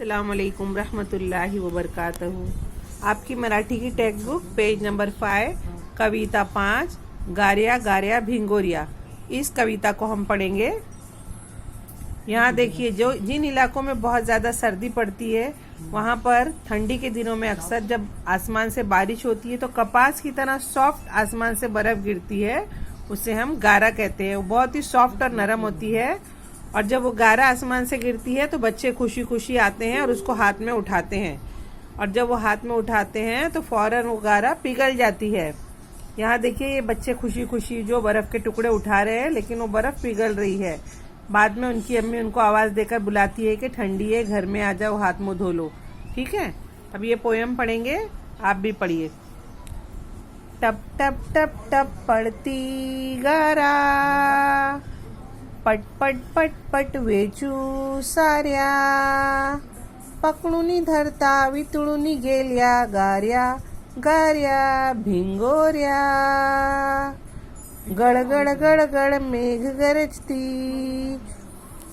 अस्सलाम वालेकुम रहमतुल्लाहि व बरकातहू। आपकी मराठी की टेक्स्ट बुक पेज नंबर 5 कविता 5 गारिया गारिया भिंगोरिया। इस कविता को हम पढ़ेंगे। यहाँ देखिए, जो जिन इलाकों में बहुत ज़्यादा सर्दी पड़ती है वहाँ पर ठंडी के दिनों में अक्सर जब आसमान से बारिश होती है तो कपास की तरह सॉफ्ट आसमान से बर्फ गिरती है, उसे हम गारा कहते हैं। वो बहुत ही सॉफ्ट और नरम होती है और जब वो गारा आसमान से गिरती है तो बच्चे खुशी खुशी आते हैं और उसको हाथ में उठाते हैं, और जब वो हाथ में उठाते हैं तो फौरन वो गारा पिघल जाती है। यहाँ देखिए, ये बच्चे खुशी खुशी जो बर्फ के टुकड़े उठा रहे हैं, लेकिन वो बर्फ पिघल रही है। बाद में उनकी अम्मी उनको आवाज़ देकर बुलाती है कि ठंडी है, घर में आ जाओ, हाथ मुँह धो लो। ठीक है, अब ये पोयम पढ़ेंगे, आप भी पढ़िए। टप टप टप टप पड़ती गारा, पट पट पट पट वेचू साऱ्या, पकडूनी धरता वितळूनी गेल्या गार्या गार्या भिंगोऱ्या। गडगड गडगड मेघ गरजती,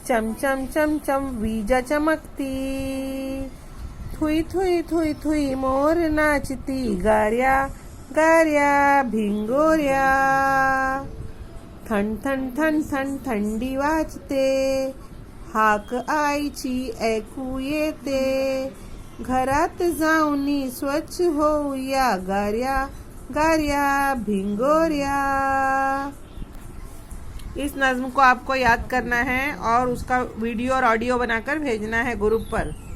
चमचम चमचम वीजा चमकती, थुई थुई थुई थुई मोर नाचती गार्या गार्या भिंगोऱ्या। थंड थंड थंड थंड थंडी वाजते, हाक आईची ऐकू येते, घरात जाऊनी स्वच्छ होऊया गार्या गार्या भिंगोऱ्या। इस नज्म को आपको याद करना है और उसका वीडियो और ऑडियो बनाकर भेजना है ग्रुप पर।